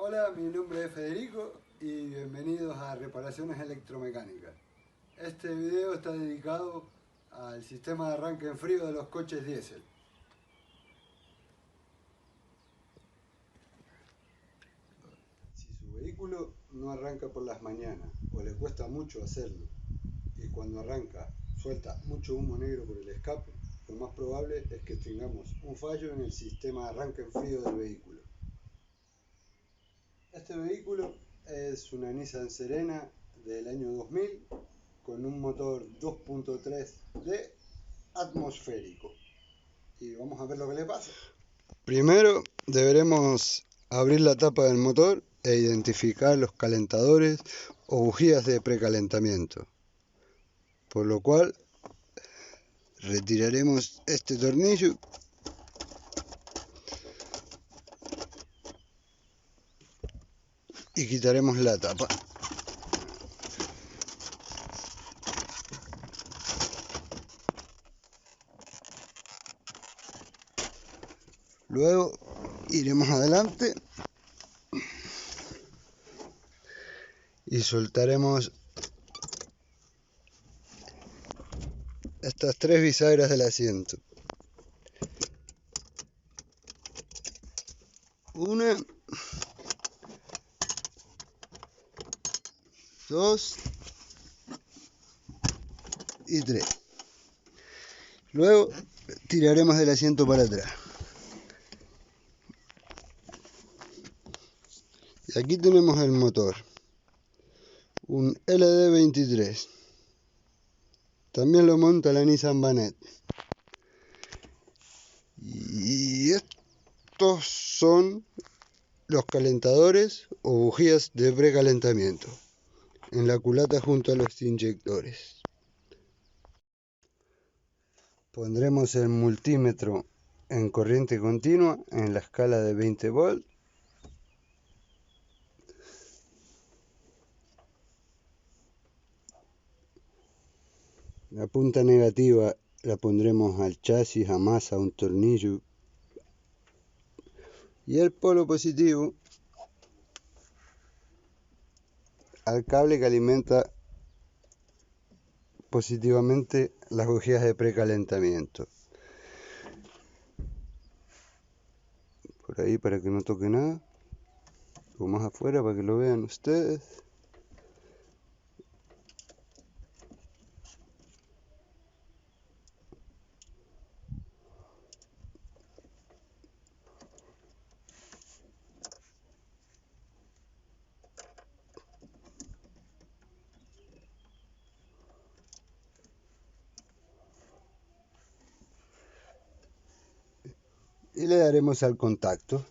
Hola, mi nombre es Federico y bienvenidos a Reparaciones Electromecánicas. Este video está dedicado al sistema de arranque en frío de los coches diésel. Si su vehículo no arranca por las mañanas o le cuesta mucho hacerlo y cuando arranca suelta mucho humo negro por el escape, lo más probable es que tengamos un fallo en el sistema de arranque en frío del vehículo. Este vehículo es una Nissan Serena del año 2000 con un motor 2.3D atmosférico. Y vamos a ver lo que le pasa. Primero deberemos abrir la tapa del motor e identificar los calentadores o bujías de precalentamiento. Por lo cual retiraremos este tornillo y quitaremos la tapa. Luego iremos adelante y soltaremos estas tres bisagras del asiento. Una, dos y tres. Luego tiraremos del asiento para atrás. Y aquí tenemos el motor, un LD23. También lo monta la Nissan Vanette. Y estos son los calentadores o bujías de precalentamiento en la culata junto a los inyectores. Pondremos el multímetro en corriente continua en la escala de 20 volt. La punta negativa la pondremos al chasis, a masa, a un tornillo. Y el polo positivo al cable que alimenta positivamente las bujías de precalentamiento. Por ahí para que no toque nada. O más afuera para que lo vean ustedes. Y le daremos al contacto.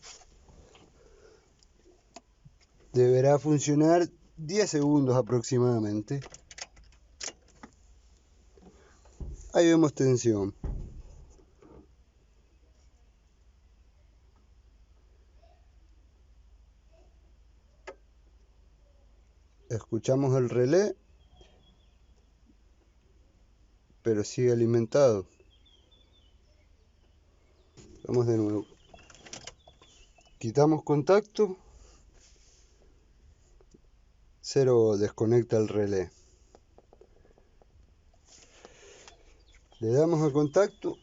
Deberá funcionar 10 segundos aproximadamente. Ahí vemos tensión. Escuchamos el relé, pero sigue alimentado. Vamos de nuevo. Quitamos contacto. 0 desconecta el relé. Le damos al contacto.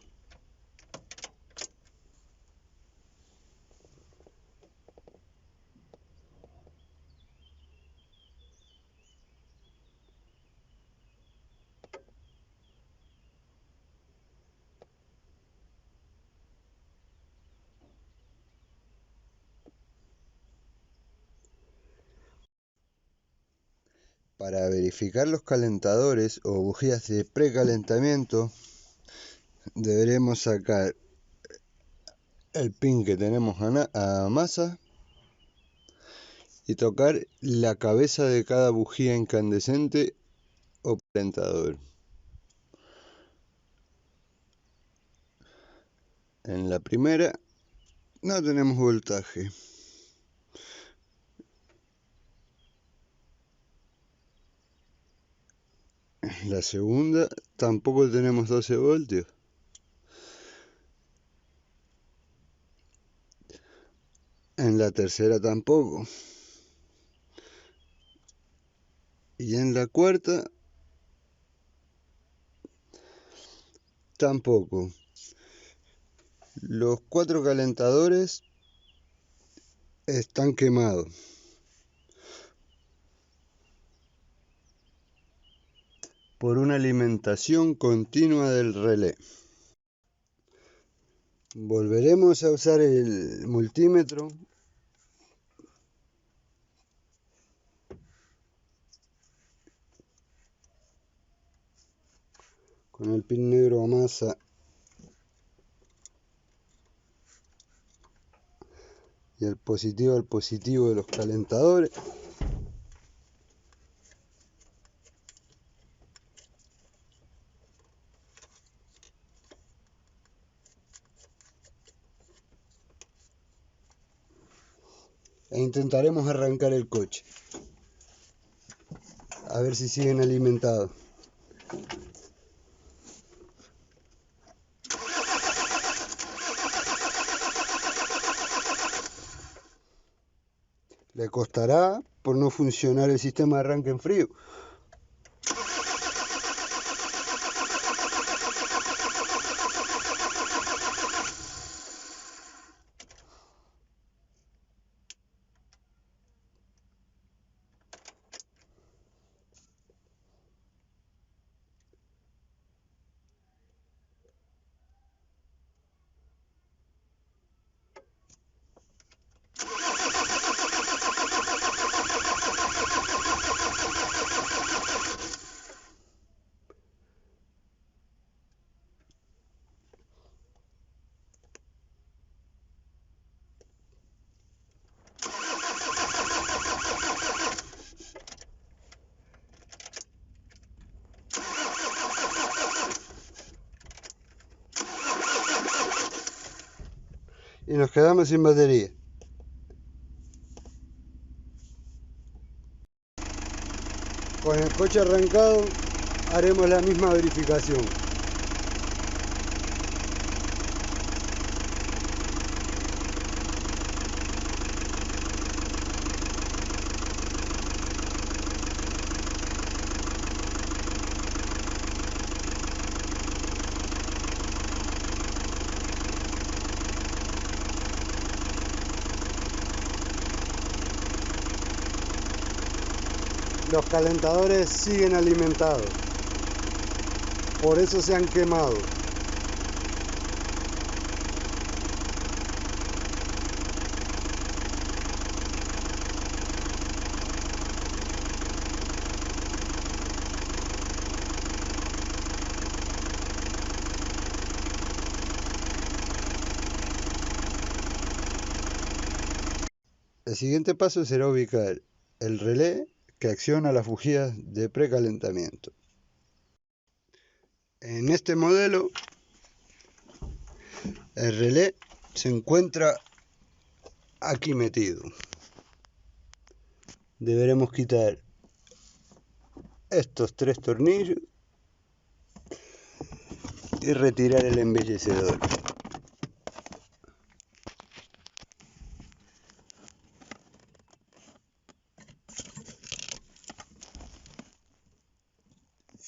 Para verificar los calentadores o bujías de precalentamiento, deberemos sacar el pin que tenemos a masa y tocar la cabeza de cada bujía incandescente o calentador. En la primera no tenemos voltaje. En la segunda tampoco tenemos 12 voltios. En la tercera tampoco. Y en la cuarta tampoco. Los 4 calentadores están quemados. Por una alimentación continua del relé. Volveremos a usar el multímetro con el pin negro a masa y el positivo al positivo de los calentadores. E intentaremos arrancar el coche. A ver si siguen alimentados. Le costará por no funcionar el sistema de arranque en frío. Y nos quedamos sin batería. Con el coche arrancado haremos la misma verificación. Los calentadores siguen alimentados, por eso se han quemado. El siguiente paso será ubicar el relé que acciona las bujías de precalentamiento. En este modelo, el relé se encuentra aquí metido. Deberemos quitar estos 3 tornillos y retirar el embellecedor.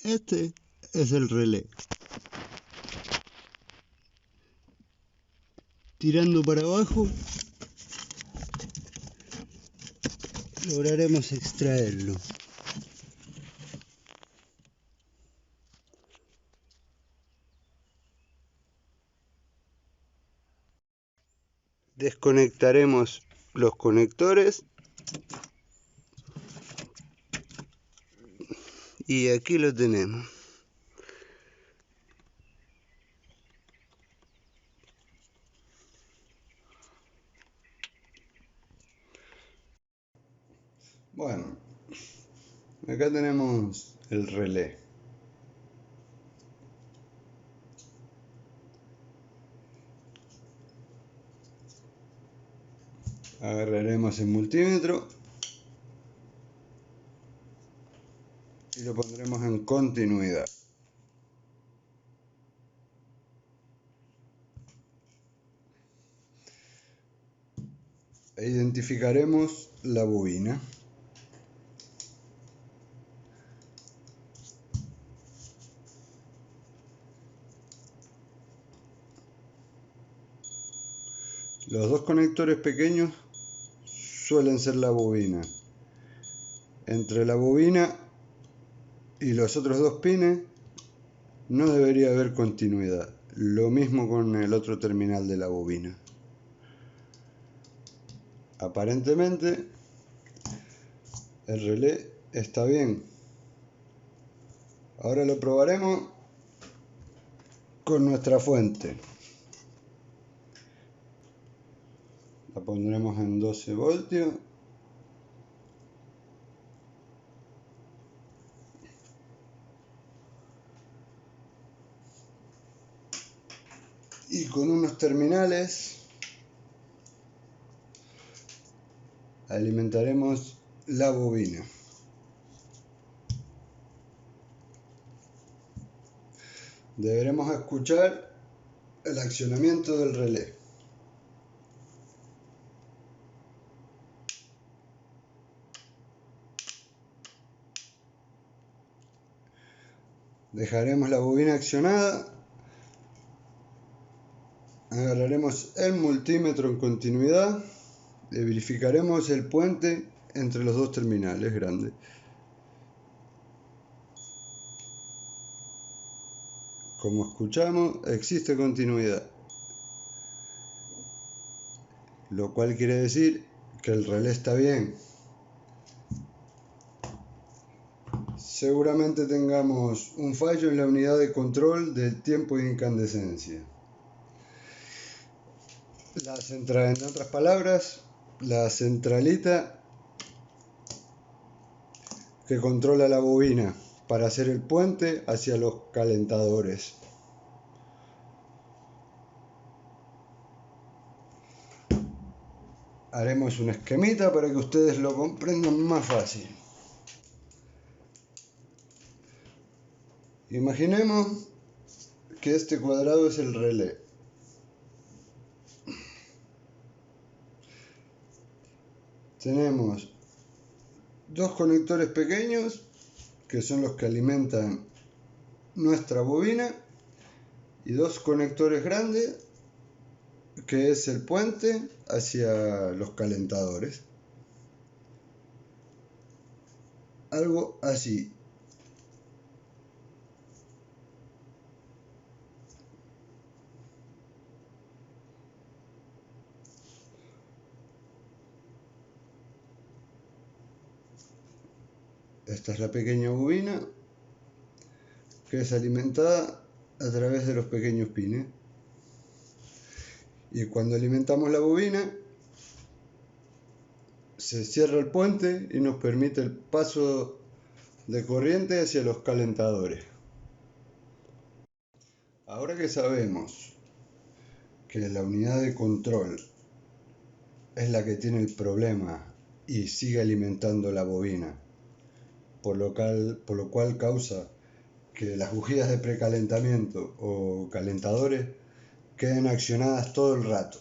Este es el relé. Tirando para abajo, lograremos extraerlo. Desconectaremos los conectores y aquí lo tenemos. Bueno, acá tenemos el relé. Agarraremos el multímetro y lo pondremos en continuidad. e identificaremos la bobina. Los dos conectores pequeños suelen ser la bobina. Entre la bobina y los otros dos pines no debería haber continuidad. Lo mismo con el otro terminal de la bobina. Aparentemente el relé está bien. Ahora lo probaremos con nuestra fuente. La pondremos en 12 voltios. Y con unos terminales alimentaremos la bobina. Deberemos escuchar el accionamiento del relé. Dejaremos la bobina accionada. Agarraremos el multímetro en continuidad y verificaremos el puente entre los dos terminales grandes. Como escuchamos, existe continuidad, lo cual quiere decir que el relé está bien. Seguramente tengamos un fallo en la unidad de control del tiempo de incandescencia. En otras palabras, la centralita que controla la bobina para hacer el puente hacia los calentadores. Haremos un esquemita para que ustedes lo comprendan más fácil. Imaginemos que este cuadrado es el relé. Tenemos dos conectores pequeños que son los que alimentan nuestra bobina y dos conectores grandes que es el puente hacia los calentadores. Algo así. Esta es la pequeña bobina que es alimentada a través de los pequeños pines. Y cuando alimentamos la bobina, se cierra el puente y nos permite el paso de corriente hacia los calentadores. Ahora que sabemos que la unidad de control es la que tiene el problema y sigue alimentando la bobina, por lo cual causa que las bujías de precalentamiento o calentadores queden accionadas todo el rato.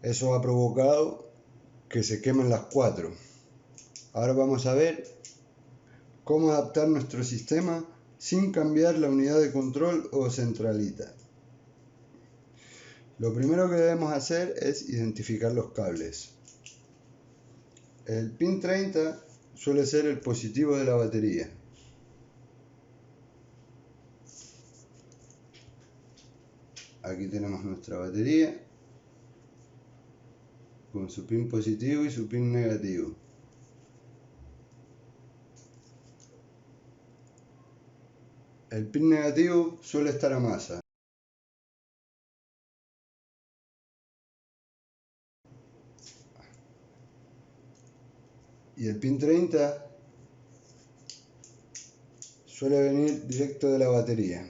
Eso ha provocado que se quemen las cuatro. Ahora vamos a ver cómo adaptar nuestro sistema sin cambiar la unidad de control o centralita. Lo primero que debemos hacer es identificar los cables. El pin 30 suele ser el positivo de la batería. Aquí tenemos nuestra batería con su pin positivo y su pin negativo. El pin negativo suele estar a masa. Y el pin 30 suele venir directo de la batería.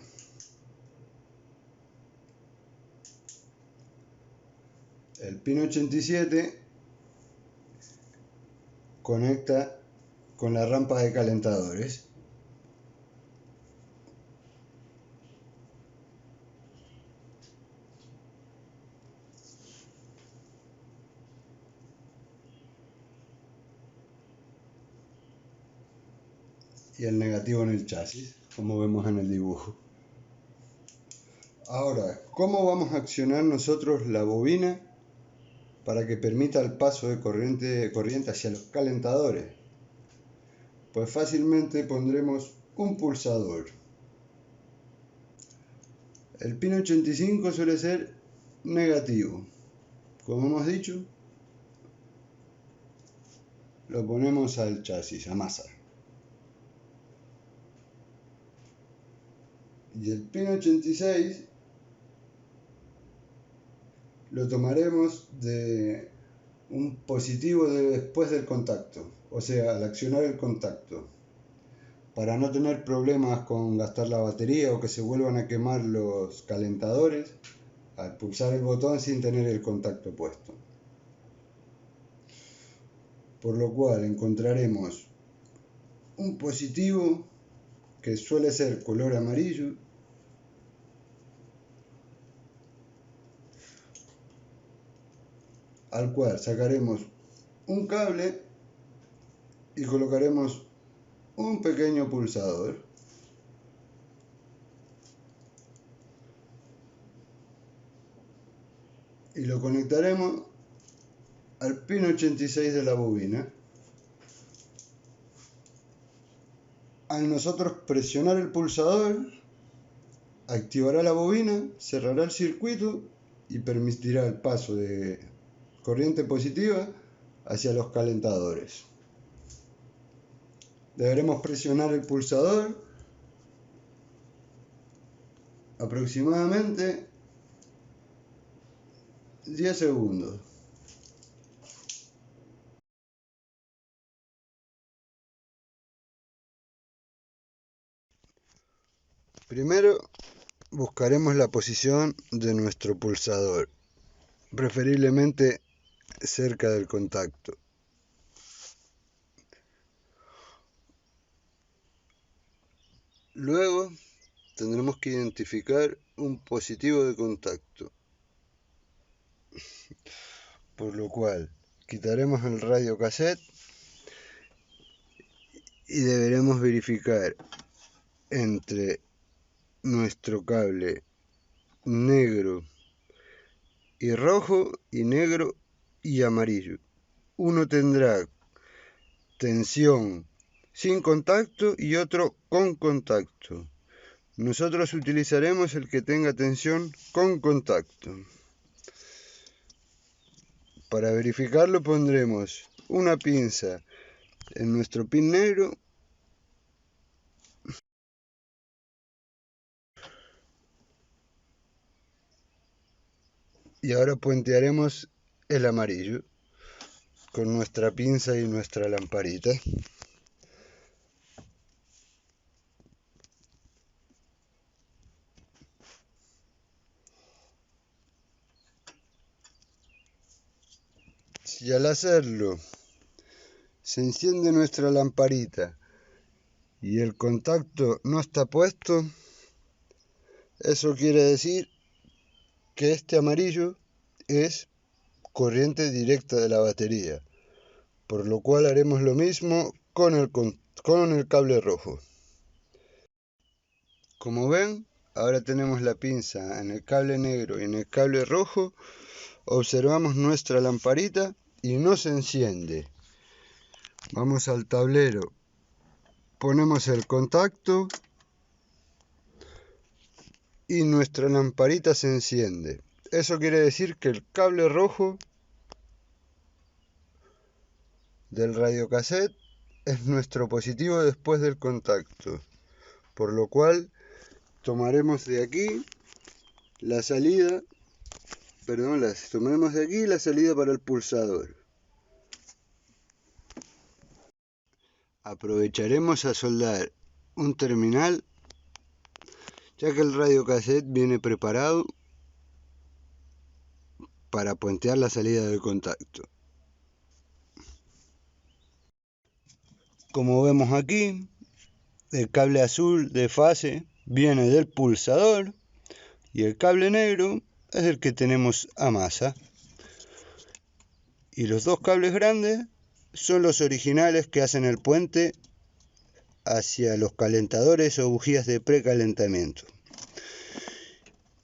El pin 87 conecta con la rampa de calentadores. y el negativo en el chasis, como vemos en el dibujo. Ahora, ¿cómo vamos a accionar nosotros la bobina para que permita el paso de corriente hacia los calentadores? Pues fácilmente pondremos un pulsador. El pin 85 suele ser negativo. Como hemos dicho, lo ponemos al chasis, a masa. Y el pin 86 lo tomaremos de un positivo después del contacto, o sea, al accionar el contacto, para no tener problemas con gastar la batería o que se vuelvan a quemar los calentadores al pulsar el botón sin tener el contacto puesto. Por lo cual encontraremos un positivo que suele ser color amarillo, al cual sacaremos un cable y colocaremos un pequeño pulsador. Y lo conectaremos al pin 86 de la bobina. Al nosotros presionar el pulsador, activará la bobina, cerrará el circuito y permitirá el paso de corriente positiva hacia los calentadores. Deberemos presionar el pulsador aproximadamente 10 segundos. Primero buscaremos la posición de nuestro pulsador, preferiblemente cerca del contacto. Luego tendremos que identificar un positivo de contacto, por lo cual quitaremos el radiocassette y deberemos verificar entre nuestro cable negro y rojo y negro y amarillo. Uno tendrá tensión sin contacto y otro con contacto. Nosotros utilizaremos el que tenga tensión con contacto. Para verificarlo pondremos una pinza en nuestro pin negro y ahora puentearemos el amarillo con nuestra pinza y nuestra lamparita. Si al hacerlo se enciende nuestra lamparita y el contacto no está puesto, eso quiere decir que este amarillo es corriente directa de la batería, por lo cual haremos lo mismo con el cable rojo. Como ven, ahora tenemos la pinza en el cable negro y en el cable rojo. Observamos nuestra lamparita y no se enciende. Vamos al tablero, ponemos el contacto y nuestra lamparita se enciende. Eso quiere decir que el cable rojo del radiocassette es nuestro positivo después del contacto, por lo cual tomaremos de aquí la salida, tomaremos de aquí la salida para el pulsador. Aprovecharemos a soldar un terminal, ya que el radiocassette viene preparado para puentear la salida del contacto. Como vemos aquí, el cable azul de fase viene del pulsador y el cable negro es el que tenemos a masa. Y los dos cables grandes son los originales que hacen el puente hacia los calentadores o bujías de precalentamiento.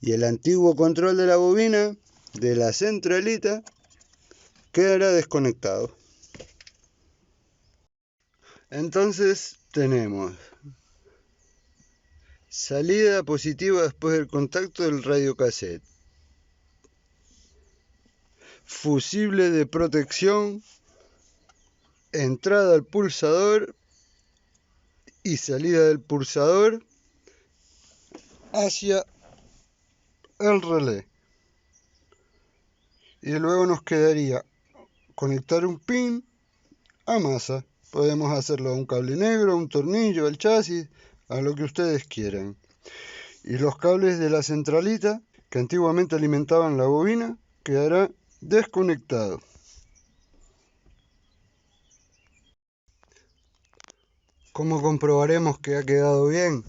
Y el antiguo control de la bobina de la centralita quedará desconectado. Entonces tenemos salida positiva después del contacto del radiocassette, fusible de protección, entrada al pulsador y salida del pulsador hacia el relé. Y luego nos quedaría conectar un pin a masa. Podemos hacerlo a un cable negro, a un tornillo, al chasis, a lo que ustedes quieran. Y los cables de la centralita que antiguamente alimentaban la bobina quedará desconectado. ¿Cómo comprobaremos que ha quedado bien?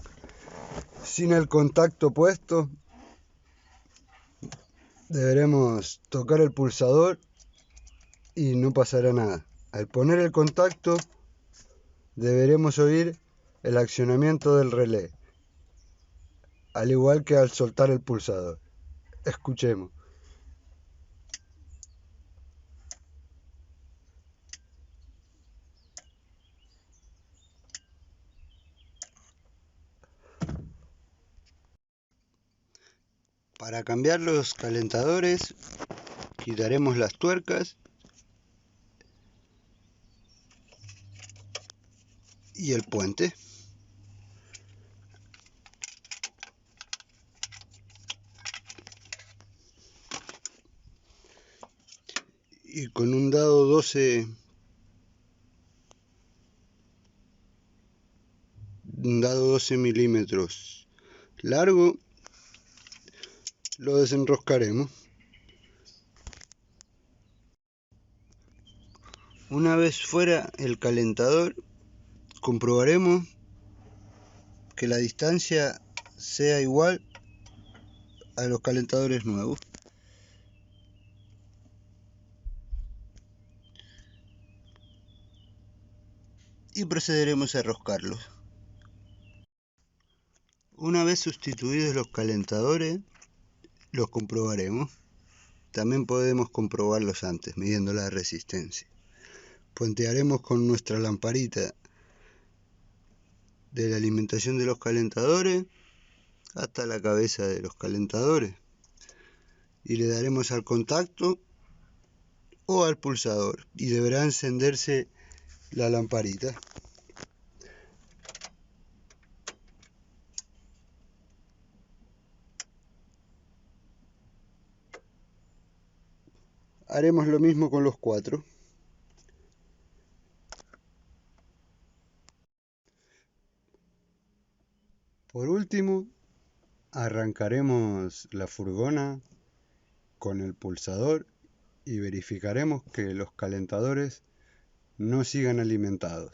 Sin el contacto puesto, deberemos tocar el pulsador y no pasará nada. Al poner el contacto, deberemos oír el accionamiento del relé, al igual que al soltar el pulsador. Escuchemos. Para cambiar los calentadores, quitaremos las tuercas y el puente. Y con un dado 12 milímetros largo, lo desenroscaremos. Una vez fuera el calentador, comprobaremos que la distancia sea igual a los calentadores nuevos. Y procederemos a enroscarlos. Una vez sustituidos los calentadores, los comprobaremos. También podemos comprobarlos antes, midiendo la resistencia. Puentearemos con nuestra lamparita de la alimentación de los calentadores hasta la cabeza de los calentadores y le daremos al contacto o al pulsador y deberá encenderse la lamparita. Haremos lo mismo con los 4. Por último, arrancaremos la furgona con el pulsador y verificaremos que los calentadores no sigan alimentados.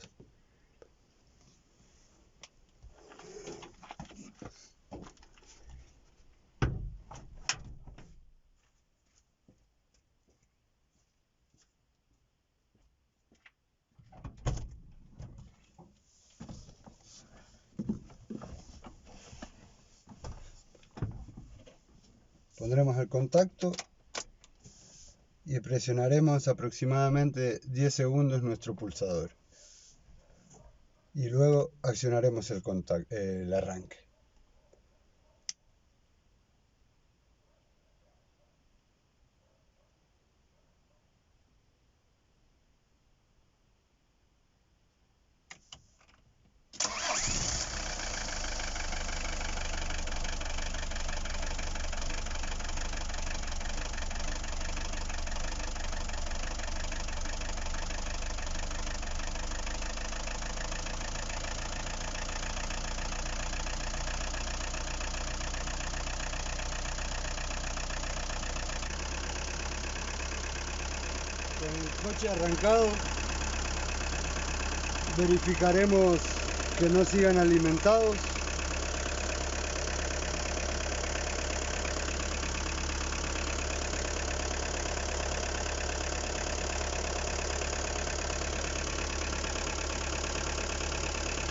Pondremos el contacto y presionaremos aproximadamente 10 segundos nuestro pulsador. Y luego accionaremos el arranque. Con el coche arrancado, verificaremos que no sigan alimentados.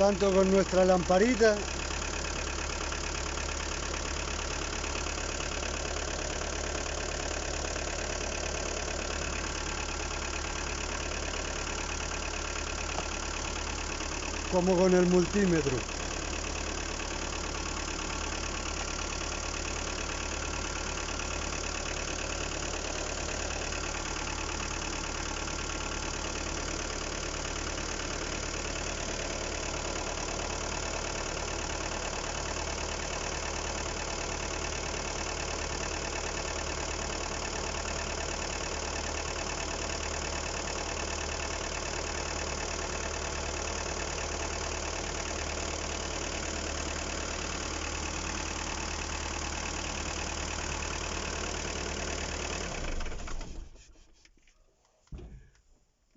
tanto con nuestra lamparita como con el multímetro.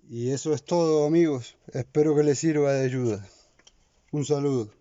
Y eso es todo, amigos. Espero que les sirva de ayuda. Un saludo.